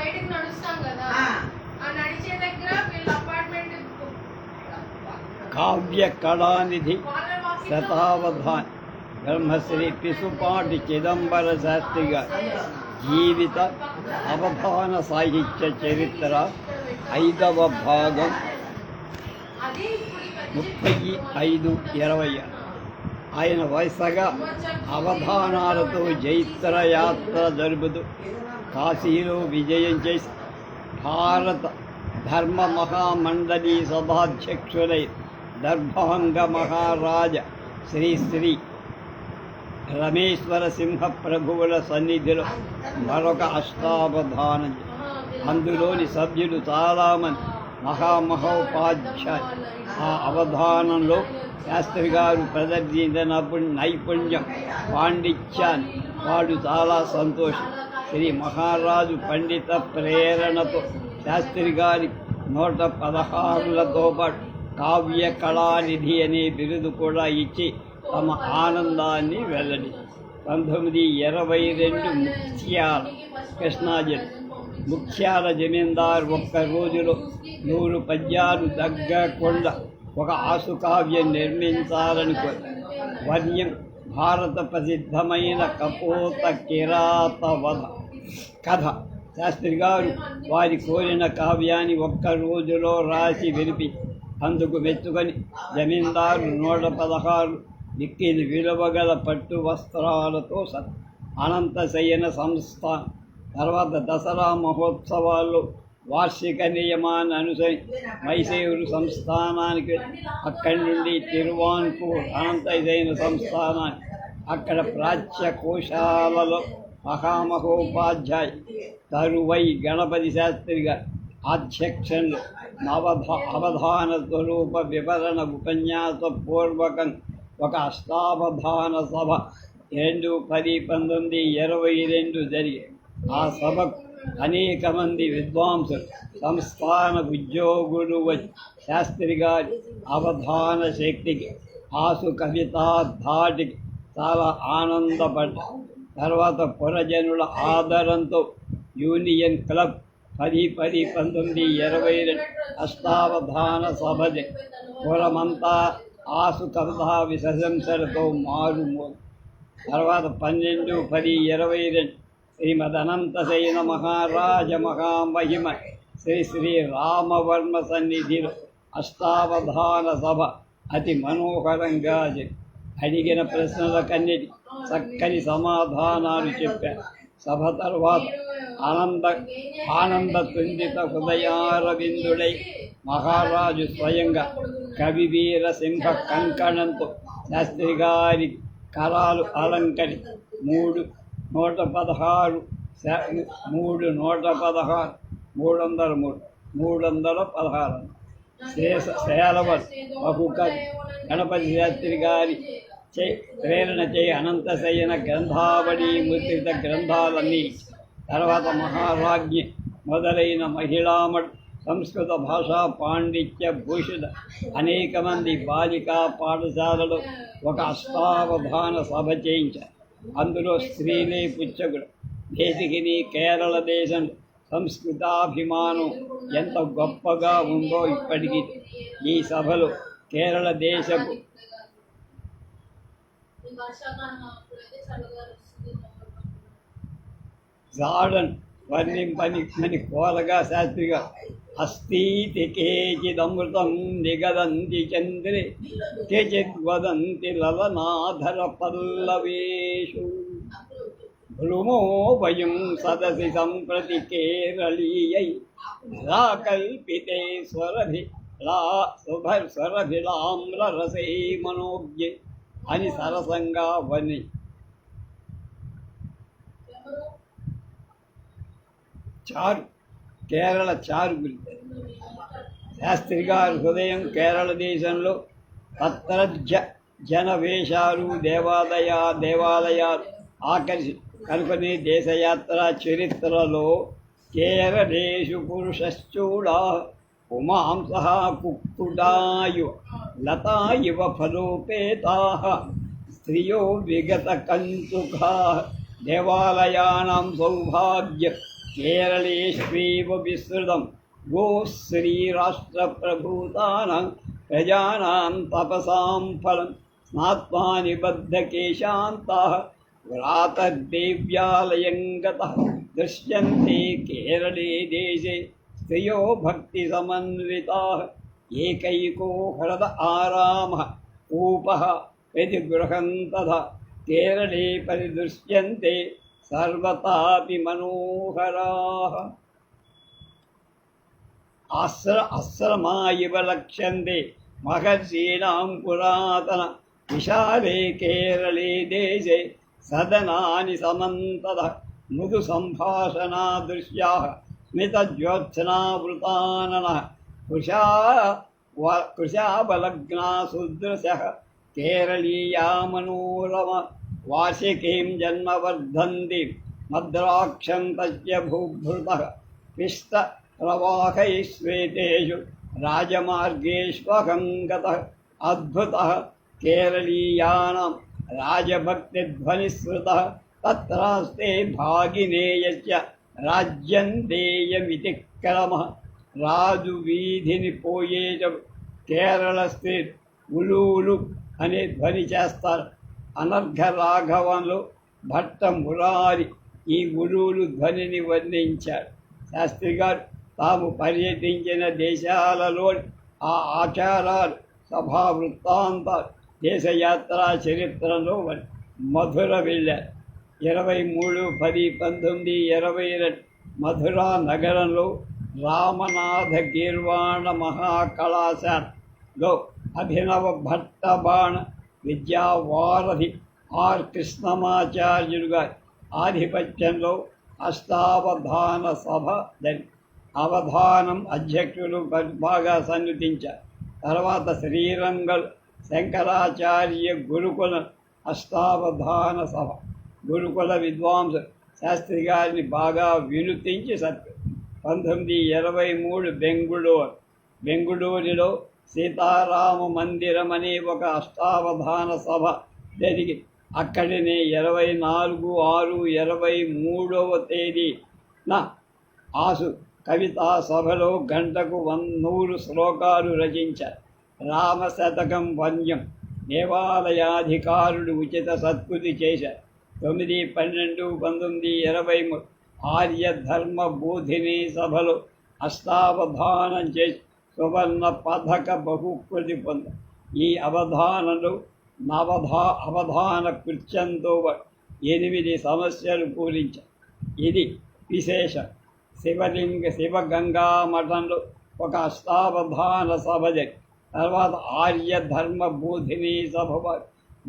బయటకు నడుస్తాం కదా, ఆ నడిచే దగ్గర వీళ్ళ అపార్ట్మెంట్ కావ్య కళానిధి శతావధాన్ బ్రహ్మశ్రీ పిసుపాటి చిదంబర శాస్త్రి గారి జీవిత అవధాన సాహిత్య చరిత్ర 5వ భాగం 35-20. ఆయన వరుసగా అవధానాలతో జైత్రయాత్ర జరుపుతూ కాశీలో విజయం చేసి భారత ధర్మ మహామండలి సభాధ్యక్షులై దర్భాంగ మహారాజ శ్రీ శ్రీ రమేశ్వర సింహ ప్రభువుల సన్నిధిలో మరొక అష్టావధానం. అందులోని సభ్యులు చాలామంది మహామహోపాధ్యాయులు. ఆ అవధానంలో శాస్త్రి గారు ప్రదర్శించిన నైపుణ్యం, పాండిత్యాన్ని వాడు చాలా సంతోషం. శ్రీ మహారాజు పండిత ప్రేరణతో శాస్త్రి గారి 116లతో పాటు కావ్య కళానిధి అనే బిరుదు కూడా ఇచ్చి తమ ఆనందాన్ని వెల్లడి. 1922 ముఖ్యాల కృష్ణా జిల్లా. ముఖ్యాల జమీందారు ఒక్క రోజులో 100 పద్యాలు తగ్గకుండా ఒక ఆసుకావ్యం నిర్మించాలని వర్యం భారత ప్రసిద్ధమైన కపోత కిరాత వధ కథ. శాస్త్రి గారు వారి కోరిన కావ్యాన్ని ఒక్క రోజులో రాసి వినిపి అందుకు మెచ్చుకొని జమీందారు 116 దిక్కిని విలువగల పట్టు వస్త్రాలతో అనంతశయన సంస్థానం. తర్వాత దసరా మహోత్సవాల్లో వార్షిక నియమాన్ని అనుసరించి మైసూరు సంస్థానానికి, అక్కడి నుండి తిరువాన్పూర్ అనంతశయన సంస్థానానికి. అక్కడ ప్రాచ్య కోశాలలో మహామహోపాధ్యాయ తరువై గణపతి శాస్త్రి గారి అధ్యక్షంలో అవధాన స్వరూప వివరణ ఉపన్యాస పూర్వకం ఒక అష్టావధాన సభ 2-10-19-22 జరిగాయి. ఆ సభకు అనేక మంది విద్వాంసులు, సంస్థాన ఉద్యోగులు వచ్చి శాస్త్రి గారి అవధాన శక్తికి, ఆసు కవితా ధాటికి చాలా ఆనందపడ్డారు. తర్వాత పురజనుల ఆదరంతో యూనియన్ క్లబ్ 10-10-19-22 అష్టావధాన సభ పురమంతా ఆసు కవితా విశంసలతో మారుమోదు. తర్వాత 12-10-22 శ్రీమదనంతశయన మహారాజ మహామహిమ శ్రీ శ్రీ రామవర్మ సన్నిధిలో అష్టావధాన సభ అతి మనోహరంగా అడిగిన ప్రశ్నలకన్నిటి చక్కని సమాధానాలు చెప్పారు. సభ తర్వాత ఆనంద తుందిత హృదయారవిందుడై మహారాజు స్వయంగా కవివీర సింహ కంకణంతో శాస్త్రి గారి కరాలు అలంకరి 316 సేలవర్ బహుకవి గణపతి శాస్త్రి గారి ప్రేరణ చేయి అనంతశయన గ్రంథావళి ముద్రిత గ్రంథాలన్నీ. తర్వాత మహారాజ్ఞి మొదలైన మహిళామఠ్ సంస్కృత భాషా పాండిత్య భూషిత అనేక మంది బాలికా పాఠశాలలో ఒక అష్టావధాన సభ చేయించారు. అందులో స్త్రీలే పుచ్చకుడు. దేశికిని కేరళ దేశం సంస్కృతాభిమానం ఎంత గొప్పగా ఉందో ఇప్పటికీ. ఈ సభలో కేరళ దేశపు జాడన్ వర్ణింపని కోరగా శాస్త్రిగా అస్థీతి కేచిదమృతం నిగదంతి చంద్రే కేచిద్వదంతి లలనాధర పల్లవేషు భృమో వయం సదసి సంప్రతి కేరళీయై కల్పితే స్వరభిలామ్రరసే మనోజ్ఞే అని సరసంగా వని. చారు కేరళ చారు గురించి శాస్త్రి గారి హృదయం కేరళ దేశంలో జన వేషాలు దేవాలయాలు ఆకర్షి కనుకొని దేశయాత్ర చరిత్రలో కేరళేషు పురుషశ్చూడా పుమాంస కుక్కుటాయు లతా ఇవ ఫలోపేతా స్త్రియో విగత కంచుకా దేవాలయానాం సౌభాగ్య కేరళేష్వేవ విస్తృతం గోశ్రీరాష్ట్రప్రభూతానాం ప్రజానాం తపసాం ఫలం స్నాత్వా నిబద్ధకేశాంతాః వ్రాతదేవ్యాలయం గతః దృశ్యంతే కేరళే దేశే స్త్రియో భక్తిసమన్వితాః ఏకైకో హ్రద ఆరామः కూపः యది గృహం తథా కేరళే పరిదృశ్యంతే సర్వతాపి మనోహరాः ఆశ్రమా ఇవ లక్ష్యంతే మహర్షీణాం పురాతన విశాలే కేరళే దేశే సదనాని సమంతతః మృదు సంభాషణా దృశ్యాః స్మితజ్యోత్స్నావృతాననః కృశాబలగ్నా సుదృశः కేరళీయా మనోరమ వార్షికీం జన్మవర్ధంతి మద్రాక్షం తస్య భూభృతః పిష్టప్రవాహైः శ్వేతేషు రాజమార్గేష్వహం గతः అద్భుతः కేరళీయానాం రాజభక్తిధ్వనిశ్రుతः తత్రాస్తే భాగినేయస్య రాజ్యం దేయమితి క్రమः రాజు వీధిని పోయేట కేరళ స్త్రీ ఉలూలు అనే ధ్వని చేస్తారు. అనర్ఘ రాఘవంలో భట్ట మురారి ఈ ఉలూలు ధ్వనిని వర్ణించారు. శాస్త్రి గారు తాము పర్యటించిన దేశాలలోని ఆ ఆచారాలు, సభా వృత్తాంతాలు, దేశయాత్రా చరిత్రలో మధుర వెళ్ళారు. 23/10/1922 మధురా నగరంలో రామనాథ గీర్వాణ మహాకళాశాలలో అభినవ భట్టబాణ విద్యావారధి ఆర్ కృష్ణమాచార్యులు గారి ఆధిపత్యంలో అష్టావధాన సభ జరిగింది. అవధానం అధ్యక్షులు బాగా సన్నుతించారు. తర్వాత శ్రీరంగల్ శంకరాచార్య గురుకుల అష్టావధాన సభ గురుకుల విద్వాంసులు శాస్త్రి గారిని బాగా వినుతించి సత్యం. 1923 బెంగుళూరులో సీతారామ మందిరం అనే ఒక అష్టావధాన సభ జరిగి అక్కడినే 24/6/23 ఆసు కవితా సభలో గంటకు 100 శ్లోకాలు రచించారు. రామశతకం వన్యం దేవాలయాధికారులు ఉచిత సత్కృతి చేశారు. 9/12/1923 ఆర్యధర్మ బోధిని సభలో అష్టావధానం చేసి సువర్ణ పథక బహుకృతి పొందారు. ఈ అవధానంలో అవధాన కృత్యంతో 8 సమస్యలు పూరించారు. ఇది విశేషం. శివగంగా మఠంలో ఒక అష్టావధాన సభ జరిగి తర్వాత ఆర్యధర్మ బోధిని సభ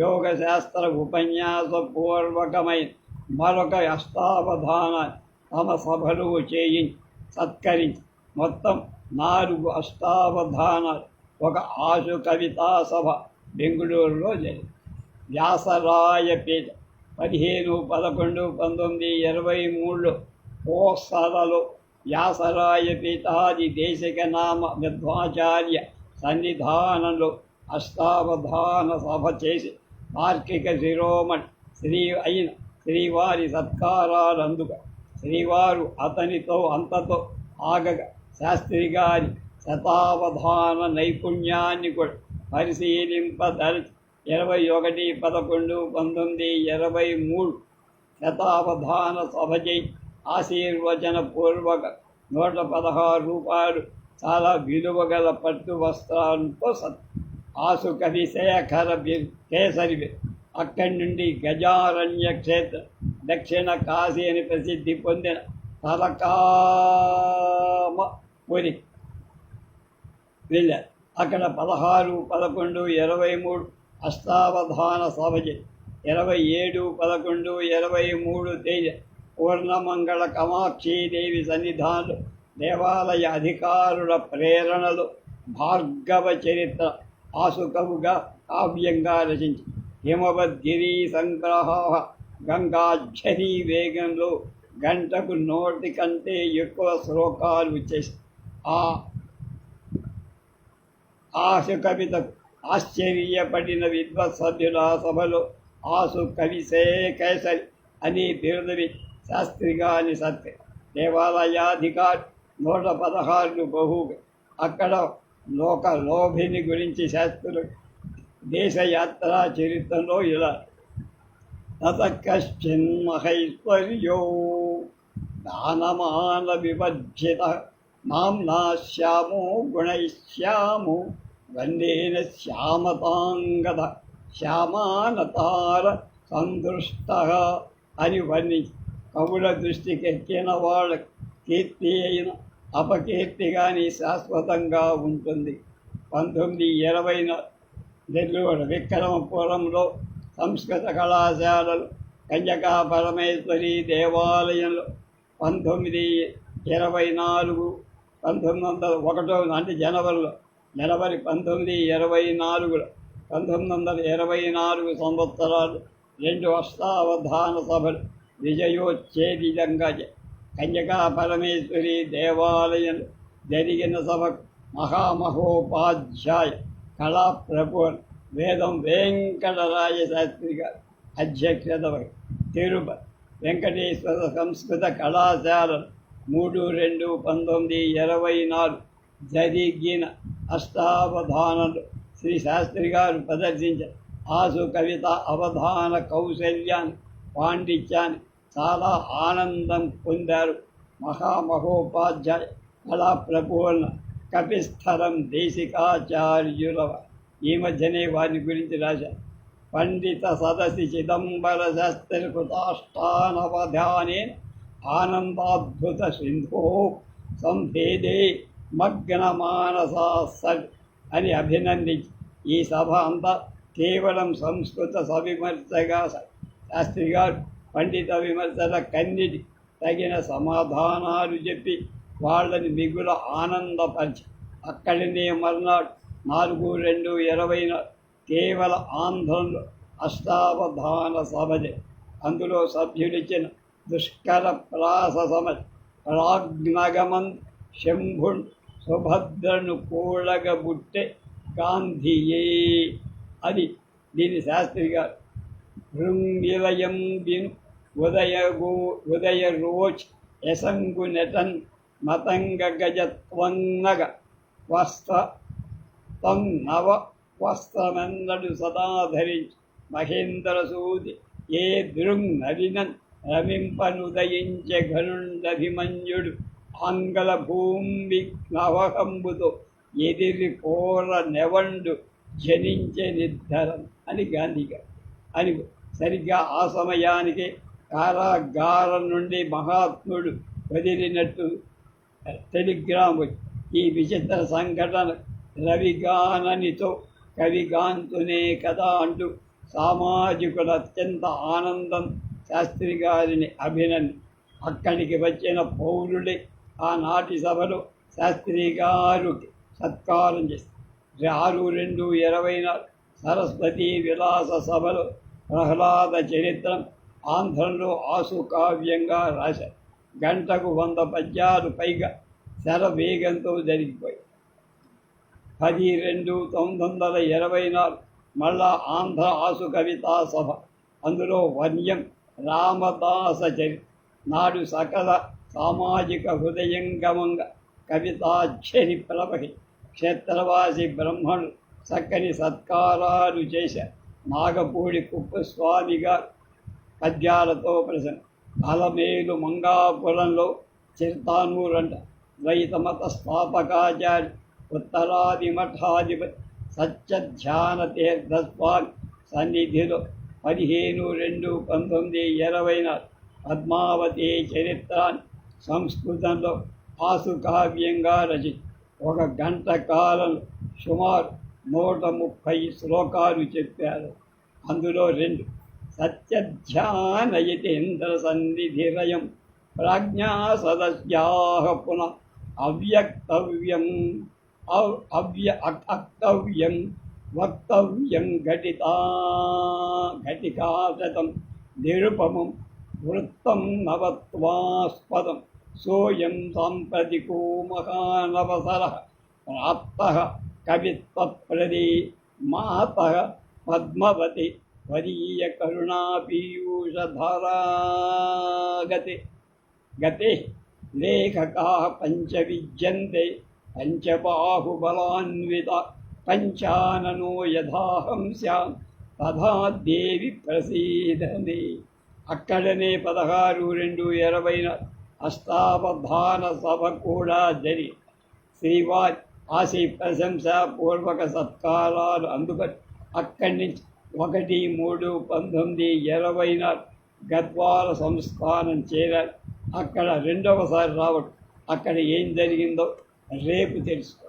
యోగశాస్త్ర ఉపన్యాసపూర్వకమైన మరొక అష్టావధానాన్ని తమ సభలో చేయించి సత్కరించి మొత్తం 4 అష్టావధానాలు ఒక ఆశు కవితా సభ బెంగుళూరులో జరిగింది. వ్యాసరాయపీఠ 15/11/1923 కోసలలో వ్యాసరాయపీఠాది దేశిక నామ మధ్వాచార్య సన్నిధానంలో అష్టావధాన సభ చేసి తార్కిక శిరోమణి అయిన శ్రీవారి సత్కారాలు అందుక శ్రీవారు అతనితో అంతతో ఆగగా శాస్త్రి గారి శతావధాన నైపుణ్యాన్ని కూడా పరిశీలింపదలిచి 21/11/1923 శతావధాన సభ చేయి ఆశీర్వచన పూర్వక 116 రూపాయలు చాలా విలువగల పట్టు వస్త్రాలతో ఆసు కవి శేఖర కేసరి. అక్కడి నుండి గజారణ్య క్షేత్రం దక్షిణ కాశీ అని ప్రసిద్ధి పొందిన తలకామపురి వెళ్ళారు. అక్కడ 16/11/23 అష్టావధాన సభ చేసి 27/11/23 తేదీ పూర్ణమంగళ కామాక్షీదేవి సన్నిధానంలో దేవాలయ అధికారుల ప్రేరణలో భార్గవ చరిత్ర ఆసుకవుగా కావ్యంగా రచించి హిమవద్గిరి సంగ్రహ గంగాఝరీ వేగంలో గంటకు 100 కంటే ఎక్కువ శ్లోకాలు వచ్చేసి ఆసు కవితకు ఆశ్చర్యపడిన విద్వత్సభ్యుల సభలో ఆసు కవిసే కేసరి అని బిరుదువి శాస్త్రిగాని సత్య దేవాలయాధికారి 116 బహు. అక్కడ లోభిని గురించి శాస్త్రులు దేశయాత్రా చరిత్రలో ఇలా తత కశ్చిన్మహైశ్వర్యో దానమాన వివర్జిత నామ్నా శ్యామో గుణైశ్యామో వందేన శ్యామతాంగద శ్యామానతార సందృష్ట అని వర్ణించి కవుల దృష్టికి ఎక్కిన వాళ్ళ కీర్తి అయిన అపకీర్తి కానీ శాశ్వతంగా ఉంటుంది. 1920 నెల్లూరు విక్రమపురంలో సంస్కృత కళాశాలలు కన్యకా పరమేశ్వరి దేవాలయంలో 1924 అంటే జనవరి 1924 సంవత్సరాలు 2 అష్టావధాన సభలు విజయోచ్ఛేదితంగా కన్యకా పరమేశ్వరి దేవాలయంలో జరిగిన సభకు మహామహోపాధ్యాయ కళాప్రభు వేదం వెంకటరాయ శాస్త్రి గారు అధ్యక్షత తిరుపతి వెంకటేశ్వర సంస్కృత కళాశాల 3/2/1924 జరిగిన అష్టావధానంలో శ్రీ శాస్త్రి గారు ప్రదర్శించారు. ఆసు కవిత అవధాన కౌశల్యాన్ని పాండిత్యాన్ని చాలా ఆనందం పొందారు. మహామహోపాధ్యాయ కళాప్రపూర్ణ కపిస్థలం దేశికాచార్యుల ఈ మధ్యనే వారి గురించి రాశారు. పండిత సదసి చిదంబర శాస్త్రి కృతాష్టానవధానే ఆనందాద్భుత సింధో సంభేదే మగ్న మానసా సడ్ అని అభినందించి ఈ సభ అంతా కేవలం సంస్కృత సవిమర్శగా శాస్త్రి గారు పండిత విమర్శల కన్నిటి తగిన సమాధానాలు చెప్పి వాళ్ళని మిగుల ఆనందపరిచి అక్కడినే మర్నాడు 4/2/20 కేవల ఆంధ్రంలో అష్టావధాన సభజే. అందులో సభ్యులిచ్చిన దుష్కర ప్రాస సమయ ప్రాజ్ఞగమన్ శంభుణ్ సుభద్రను కూడగబుట్టె గాంధీయే అది దీని శాస్త్రి గారు భృంగిలయం విను ఉదయ రోచ్ యసంగు నెటన్ మతంగ గజత్వన్నగ వస్త్ర తం నవ వస్త్రమెన్నడు సదా ధరించి మహేంద్ర సూది ఏ దృంగవినన్ రమింపనుదయించే ఘనుండభిమన్యుడు ఆంగల భూమి నవకంబుతో ఎదిరి కోర నెవండు జనించే నిర్ధరం అని గాంధీ గారు అని సరిగ్గా ఆ సమయానికి కారాగారం నుండి మహాత్ముడు వదిలినట్టు టెలిగ్రామ్ వచ్చి ఈ విచిత్ర సంఘటన రవిగాననితో కవిగాంతునే కదా అంటూ సామాజికుల అత్యంత ఆనందం శాస్త్రి గారిని అభినంది. అక్కడికి వచ్చిన పౌరుడే ఆనాటి సభలో శాస్త్రి గారికి సత్కారం చేస్తారు. 6/2/24 సరస్వతి విలాస సభలో ప్రహ్లాద చరిత్రం ఆంధ్రంలో ఆసుకావ్యంగా రాశారు. గంటకు 100 పద్యాలు పైగా శరవేగంతో జరిగిపోయి 10/2/1924 మళ్ళా ఆంధ్ర ఆసు కవితా సభ. అందులో వన్యం రామదాస చరిత్ర నాడు సకల సామాజిక హృదయంగమంగా కవితాక్షరి ప్రవహి క్షేత్రవాసి బ్రహ్మణుడు చక్కని సత్కారాలు చేశారు. నాగపూడి కుప్పస్వామి గారు పద్యాలతో ప్రసన్న అలమేలు మంగాపురంలో చిర్తానూరంట ద్వైతమత స్థాపకాచార్య ఉత్తరాది మఠాధిపతి సత్యధ్యాన తీర్థస్వామి సన్నిధిలో 15/2/1924 పద్మావతి చరిత్రాన్ని సంస్కృతంలో ఆసుకావ్యంగా రచించి 1 గంట కాలంలో సుమారు 130 శ్లోకాలు చెప్పారు. అందులో 2 సత్యధ్యానయతేంద్ర సన్నిధిరయం ప్రాజ్ఞా సదస్యాః పునః అవ్యక్తవ్యం అక్తవ్యం వక్తవ్యం ఘటికాశతం నిరుపమం వృత్తం నవత్వాస్పదం సోయం సాంప్రతికో మహానవసరః ప్రాప్తః కవిత్వప్రదే మాతః పద్మవతి వరీయ కరుణాపీయూషధారా గతే లేఖకా పంచ విద్యంతే పంచబాహుబలాన్విత పంచాననో యథాహం శ్యాం తథా దేవి ప్రసీదనే. అక్కడనే 16/2/20 అష్టావధాన సభ కూడా జరిగి శ్రీవారి ఆశీ ప్రశంసాపూర్వక సత్కారాలు అందుకొని అక్కడి నుంచి 1/3/1920 గద్వాల సంస్థానం చేరారు. అక్కడ రెండవసారి రావడం, అక్కడ ఏం జరిగిందో రేపు తెలుసుకో.